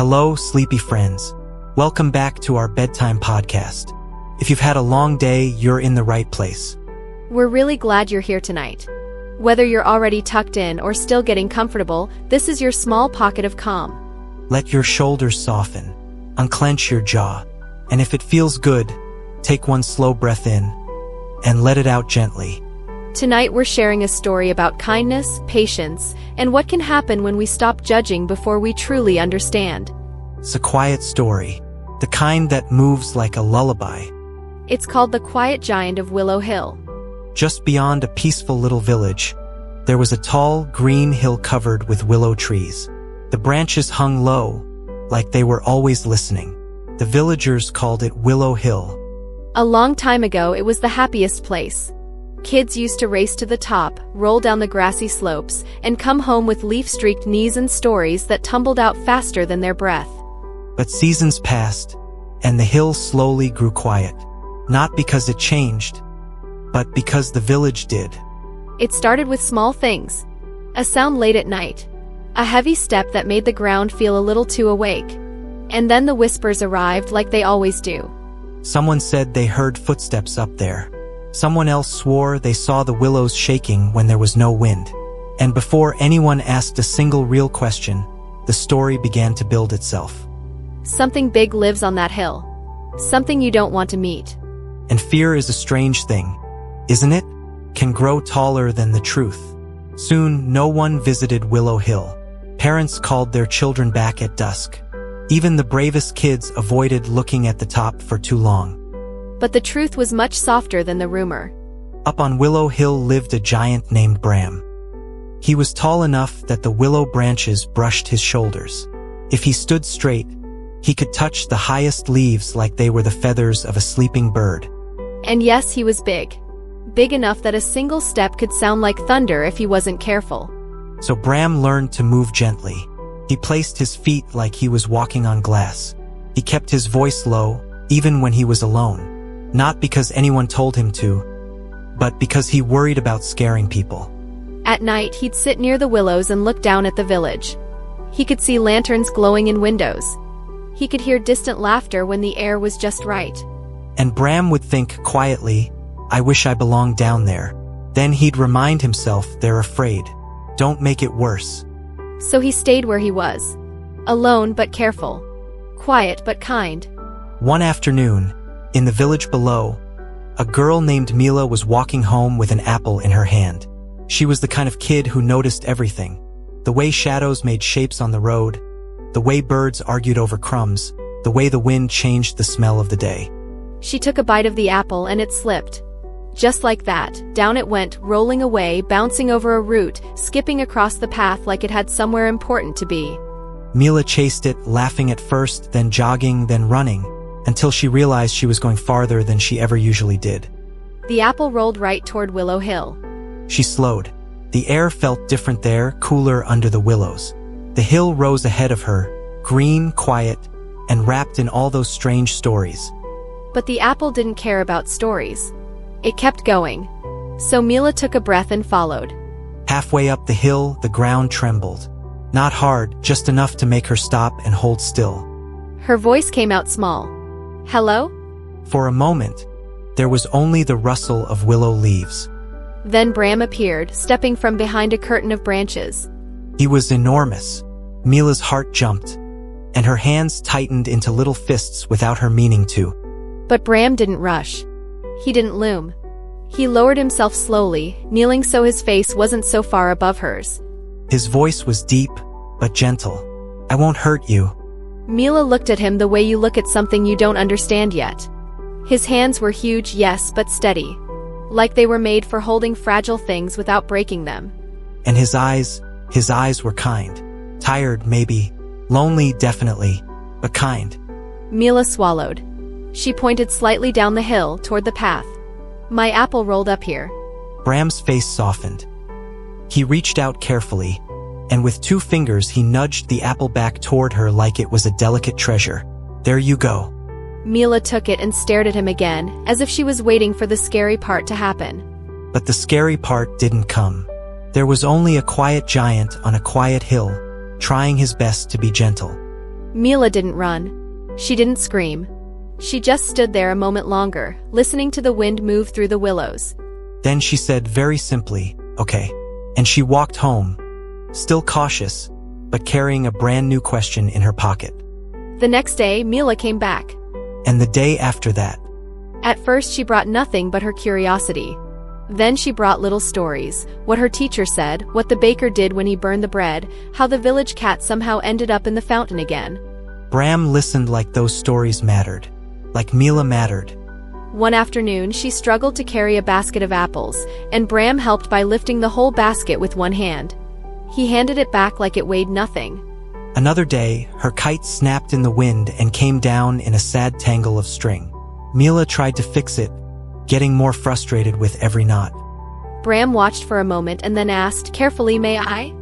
Hello, sleepy friends. Welcome back to our Bedtime podcast. If you've had a long day, you're in the right place. We're really glad you're here tonight. Whether you're already tucked in or still getting comfortable, this is your small pocket of calm. Let your shoulders soften, unclench your jaw, and if it feels good, take one slow breath in and let it out gently. Tonight we're sharing a story about kindness, patience, and what can happen when we stop judging before we truly understand. It's a quiet story, the kind that moves like a lullaby. It's called The Quiet Giant of Willow Hill. Just beyond a peaceful little village, there was a tall, green hill covered with willow trees. The branches hung low, like they were always listening. The villagers called it Willow Hill. A long time ago, it was the happiest place. Kids used to race to the top, roll down the grassy slopes, and come home with leaf-streaked knees and stories that tumbled out faster than their breath. But seasons passed, and the hill slowly grew quiet. Not because it changed, but because the village did. It started with small things. A sound late at night. A heavy step that made the ground feel a little too awake. And then the whispers arrived like they always do. Someone said they heard footsteps up there. Someone else swore they saw the willows shaking when there was no wind. And before anyone asked a single real question, the story began to build itself. Something big lives on that hill. Something you don't want to meet. And fear is a strange thing, isn't it? Can grow taller than the truth. Soon, no one visited Willow Hill. Parents called their children back at dusk. Even the bravest kids avoided looking at the top for too long. But the truth was much softer than the rumor. Up on Willow Hill lived a giant named Bram. He was tall enough that the willow branches brushed his shoulders. If he stood straight, he could touch the highest leaves like they were the feathers of a sleeping bird. And yes, he was big. Big enough that a single step could sound like thunder if he wasn't careful. So Bram learned to move gently. He placed his feet like he was walking on glass. He kept his voice low, even when he was alone. Not because anyone told him to, but because he worried about scaring people. At night, he'd sit near the willows and look down at the village. He could see lanterns glowing in windows. He could hear distant laughter when the air was just right. And Bram would think quietly, I wish I belonged down there. Then he'd remind himself they're afraid. Don't make it worse. So he stayed where he was. Alone but careful. Quiet but kind. One afternoon, in the village below, a girl named Mila was walking home with an apple in her hand. She was the kind of kid who noticed everything. The way shadows made shapes on the road, the way birds argued over crumbs, the way the wind changed the smell of the day. She took a bite of the apple and it slipped. Just like that, down it went, rolling away, bouncing over a root, skipping across the path like it had somewhere important to be. Mila chased it, laughing at first, then jogging, then running, until she realized she was going farther than she ever usually did. The apple rolled right toward Willow Hill. She slowed. The air felt different there, cooler under the willows. The hill rose ahead of her, green, quiet, and wrapped in all those strange stories. But the apple didn't care about stories. It kept going. So Mila took a breath and followed. Halfway up the hill, the ground trembled. Not hard, just enough to make her stop and hold still. Her voice came out small. Hello? For a moment, there was only the rustle of willow leaves. Then Bram appeared, stepping from behind a curtain of branches. He was enormous. Mila's heart jumped, and her hands tightened into little fists without her meaning to. But Bram didn't rush. He didn't loom. He lowered himself slowly, kneeling so his face wasn't so far above hers. His voice was deep, but gentle. I won't hurt you. Mila looked at him the way you look at something you don't understand yet. His hands were huge, yes, but steady. Like they were made for holding fragile things without breaking them. And his eyes were kind. Tired, maybe. Lonely, definitely. But kind. Mila swallowed. She pointed slightly down the hill toward the path. My apple rolled up here. Bram's face softened. He reached out carefully, and with 2 fingers he nudged the apple back toward her like it was a delicate treasure. There you go. Mila took it and stared at him again, as if she was waiting for the scary part to happen. But the scary part didn't come. There was only a quiet giant on a quiet hill, trying his best to be gentle. Mila didn't run. She didn't scream. She just stood there a moment longer, listening to the wind move through the willows. Then she said very simply, "Okay." And she walked home, still cautious, but carrying a brand new question in her pocket. The next day, Mila came back. And the day after that. At first she brought nothing but her curiosity. Then she brought little stories, what her teacher said, what the baker did when he burned the bread, how the village cat somehow ended up in the fountain again. Bram listened like those stories mattered. Like Mila mattered. One afternoon she struggled to carry a basket of apples, and Bram helped by lifting the whole basket with one hand. He handed it back like it weighed nothing. Another day, her kite snapped in the wind and came down in a sad tangle of string. Mila tried to fix it, getting more frustrated with every knot. Bram watched for a moment and then asked carefully, "May I?"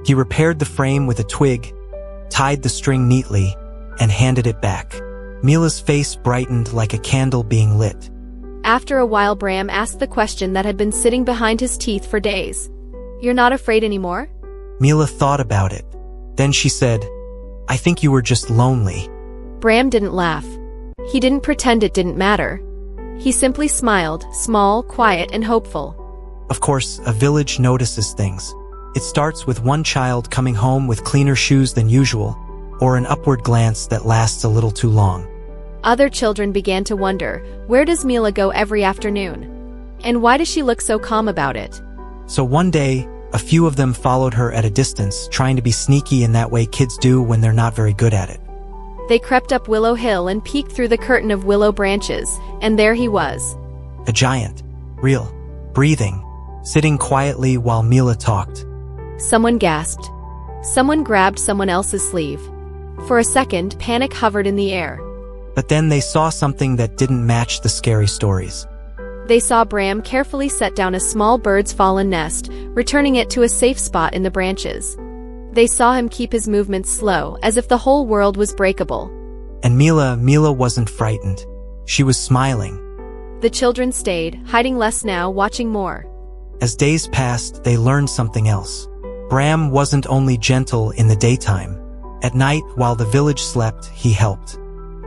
He repaired the frame with a twig, tied the string neatly, and handed it back. Mila's face brightened like a candle being lit. After a while Bram asked the question that had been sitting behind his teeth for days. "You're not afraid anymore?" Mila thought about it. Then she said, "I think you were just lonely." Bram didn't laugh. He didn't pretend it didn't matter. He simply smiled, small, quiet, and hopeful. Of course, a village notices things. It starts with one child coming home with cleaner shoes than usual, or an upward glance that lasts a little too long. Other children began to wonder, where does Mila go every afternoon? And why does she look so calm about it? So one day, a few of them followed her at a distance, trying to be sneaky in that way kids do when they're not very good at it. They crept up Willow Hill and peeked through the curtain of willow branches, and there he was. A giant, real, breathing, sitting quietly while Mila talked. Someone gasped. Someone grabbed someone else's sleeve. For a second, panic hovered in the air. But then they saw something that didn't match the scary stories. They saw Bram carefully set down a small bird's fallen nest, returning it to a safe spot in the branches. They saw him keep his movements slow, as if the whole world was breakable. And Mila wasn't frightened. She was smiling. The children stayed, hiding less now, watching more. As days passed, they learned something else. Bram wasn't only gentle in the daytime. At night, while the village slept, he helped.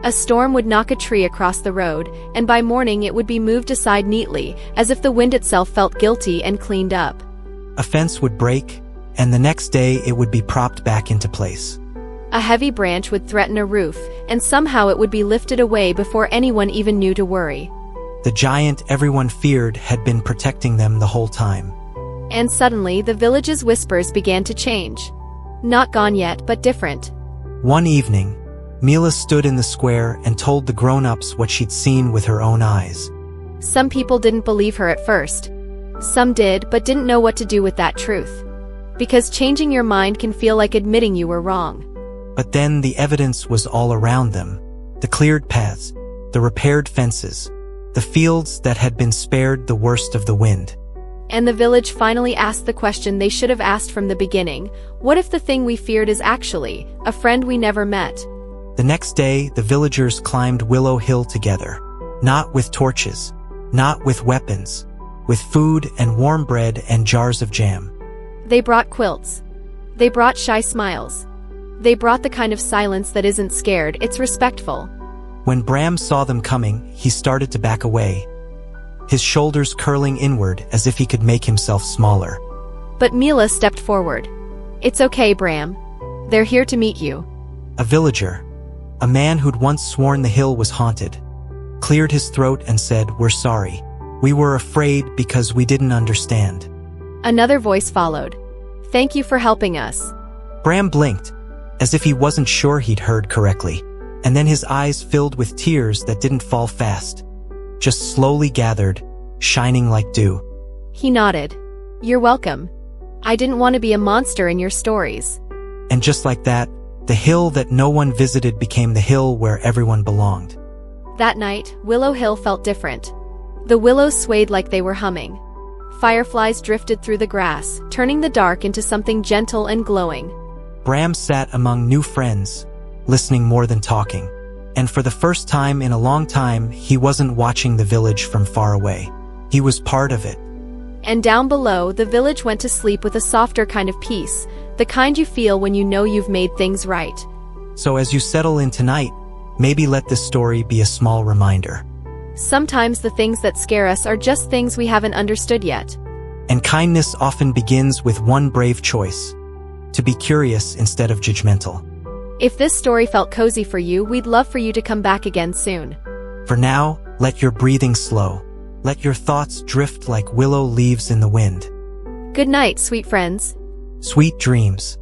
A storm would knock a tree across the road, and by morning it would be moved aside neatly, as if the wind itself felt guilty and cleaned up. A fence would break, and the next day it would be propped back into place. A heavy branch would threaten a roof, and somehow it would be lifted away before anyone even knew to worry. The giant everyone feared had been protecting them the whole time. And suddenly the village's whispers began to change. Not gone yet, but different. One evening, Mila stood in the square and told the grown-ups what she'd seen with her own eyes. Some people didn't believe her at first. Some did, but didn't know what to do with that truth. Because changing your mind can feel like admitting you were wrong. But then the evidence was all around them. The cleared paths, the repaired fences, the fields that had been spared the worst of the wind. And the village finally asked the question they should have asked from the beginning. What if the thing we feared is actually a friend we never met? The next day, the villagers climbed Willow Hill together. Not with torches, not with weapons, with food and warm bread and jars of jam. They brought quilts. They brought shy smiles. They brought the kind of silence that isn't scared, it's respectful. When Bram saw them coming, he started to back away, his shoulders curling inward as if he could make himself smaller. But Mila stepped forward. "It's okay, Bram. They're here to meet you." A villager, a man who'd once sworn the hill was haunted, cleared his throat and said, "We're sorry. We were afraid because we didn't understand." Another voice followed. "Thank you for helping us." Bram blinked, as if he wasn't sure he'd heard correctly, and then his eyes filled with tears that didn't fall fast, just slowly gathered, shining like dew. He nodded. "You're welcome. I didn't want to be a monster in your stories." And just like that, the hill that no one visited became the hill where everyone belonged. That night, Willow Hill felt different. The willows swayed like they were humming. Fireflies drifted through the grass, turning the dark into something gentle and glowing. Bram sat among new friends, listening more than talking. And for the first time in a long time, he wasn't watching the village from far away. He was part of it. And down below, the village went to sleep with a softer kind of peace, the kind you feel when you know you've made things right. So as you settle in tonight, maybe let this story be a small reminder. Sometimes the things that scare us are just things we haven't understood yet. And kindness often begins with one brave choice: to be curious instead of judgmental. If this story felt cozy for you, we'd love for you to come back again soon. For now, let your breathing slow. Let your thoughts drift like willow leaves in the wind. Good night, sweet friends. Sweet dreams.